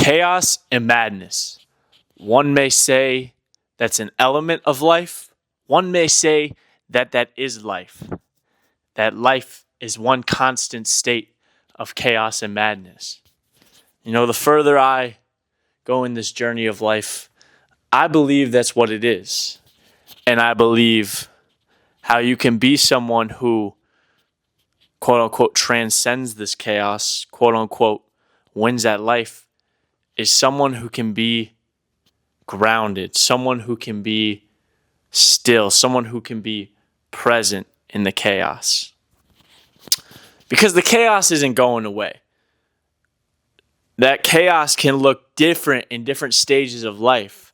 Chaos and madness. One may say that's an element of life. One may say that that is life. That life is one constant state of chaos and madness. You know, the further I go in this journey of life, I believe that's what it is. And I believe how you can be someone who, quote unquote, transcends this chaos, quote unquote, wins at life, is someone who can be grounded, someone who can be still, someone who can be present in the chaos. Because the chaos isn't going away. That chaos can look different in different stages of life.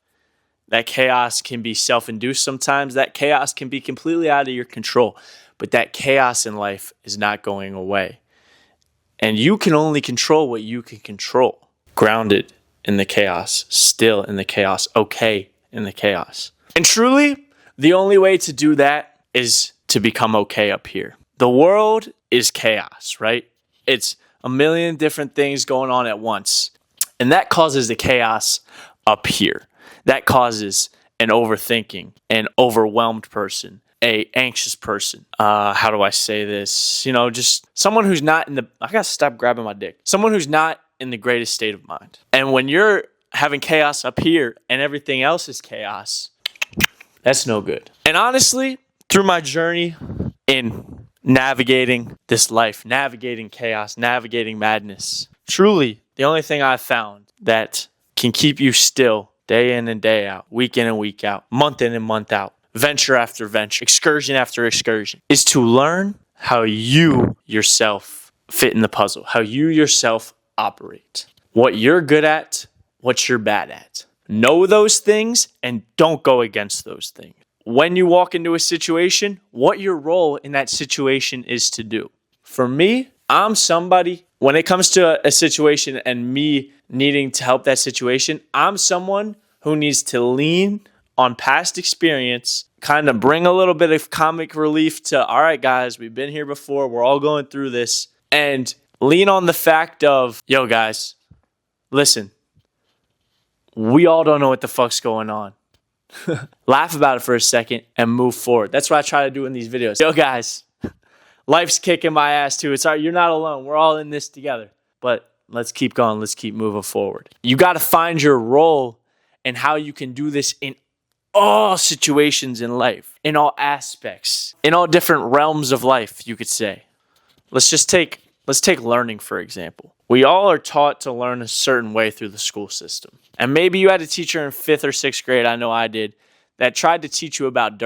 That chaos can be self-induced sometimes. That chaos can be completely out of your control. But that chaos in life is not going away. And you can only control what you can control. Grounded in the chaos, still in the chaos, okay in the chaos. And truly, the only way to do that is to become okay up here. The world is chaos, right? It's a million different things going on at once. And that causes the chaos up here. That causes an overthinking, an overwhelmed person, a anxious person. How do I say this? You know, just someone who's not in the, I gotta stop grabbing my dick. Someone who's not in the greatest state of mind. And when you're having chaos up here and everything else is chaos, that's no good. And honestly, through my journey in navigating this life, navigating chaos, navigating madness, truly, the only thing I've found that can keep you still day in and day out, week in and week out, month in and month out, venture after venture, excursion after excursion, is to learn how you yourself fit in the puzzle, how you yourself operate, what you're good at, what you're bad at. Know those things and don't go against those things. When you walk into a situation, what your role in that situation is to do. For me, I'm somebody, when it comes to a situation and me needing to help that situation, I'm someone who needs to lean on past experience, kind of bring a little bit of comic relief to, all right, guys, we've been here before. We're all going through this. And lean on the fact of, yo, guys, listen, we all don't know what the fuck's going on. Laugh about it for a second and move forward. That's what I try to do in these videos. Yo, guys, life's kicking my ass too. It's all right. You're not alone. We're all in this together. But let's keep going. Let's keep moving forward. You got to find your role and how you can do this in all situations in life, in all aspects, in all different realms of life, you could say. Let's take learning, for example. We all are taught to learn a certain way through the school system. And maybe you had a teacher in 5th or 6th grade, I know I did, that tried to teach you about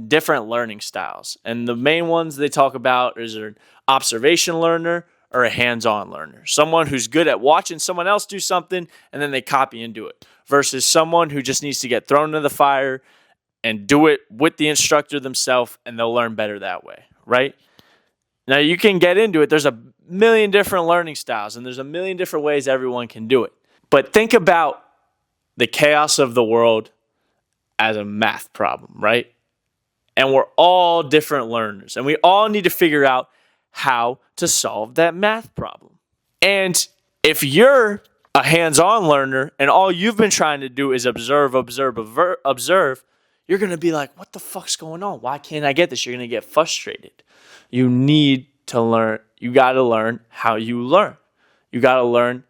different learning styles. And the main ones they talk about is an observation learner or a hands-on learner. Someone who's good at watching someone else do something and then they copy and do it. Versus someone who just needs to get thrown into the fire and do it with the instructor themselves and they'll learn better that way, right? Now, you can get into it. There's a million different learning styles, and there's a million different ways everyone can do it. But think about the chaos of the world as a math problem, right? And we're all different learners, and we all need to figure out how to solve that math problem. And if you're a hands-on learner and all you've been trying to do is observe, you're going to be like, what the fuck's going on? Why can't I get this? You're going to get frustrated. You need to learn. You got to learn how you learn. You got to learn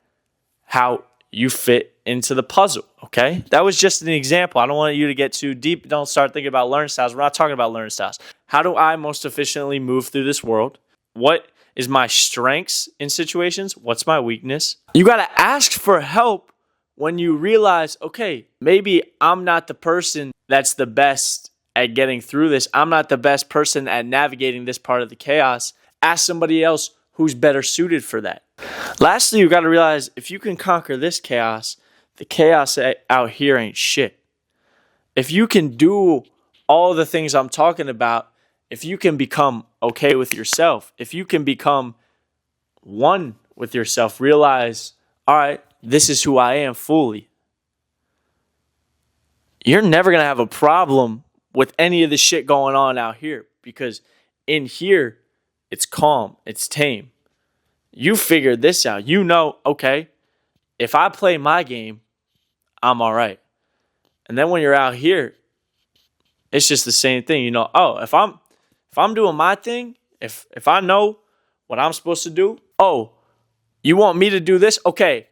how you fit into the puzzle, okay? That was just an example. I don't want you to get too deep. Don't start thinking about learning styles. We're not talking about learning styles. How do I most efficiently move through this world? What is my strengths in situations? What's my weakness? You got to ask for help when you realize, okay, maybe I'm not the person that's the best at getting through this. I'm not the best person at navigating this part of the chaos. Ask somebody else who's better suited for that. Lastly, you got to realize if you can conquer this chaos, the chaos out here ain't shit. If you can do all the things I'm talking about, if you can become okay with yourself, if you can become one with yourself, realize, all right, this is who I am fully, you're never going to have a problem with any of the shit going on out here, because in here, it's calm, it's tame. You figured this out. You know, okay, if I play my game, I'm all right. And then when you're out here, it's just the same thing. You know, oh, if I'm doing my thing, if I know what I'm supposed to do, oh, you want me to do this? Okay.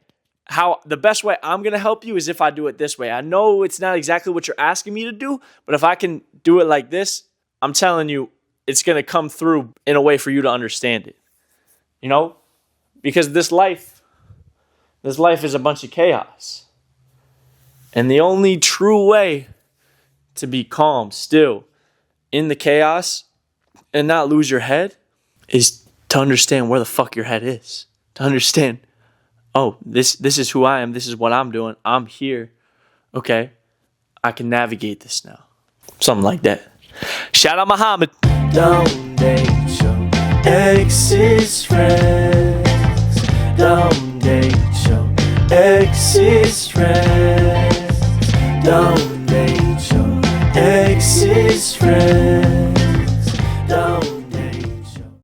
How the best way I'm going to help you is if I do it this way. I know it's not exactly what you're asking me to do, but if I can do it like this, I'm telling you, it's going to come through in a way for you to understand it. You know? Because this life is a bunch of chaos. And the only true way to be calm still in the chaos and not lose your head is to understand where the fuck your head is. To understand, oh, this is who I am. This is what I'm doing. I'm here. Okay. I can navigate this now. Something like that. Shout out Muhammad. Don't date your ex's friends. Don't date your ex's friends. Don't date your ex's friends.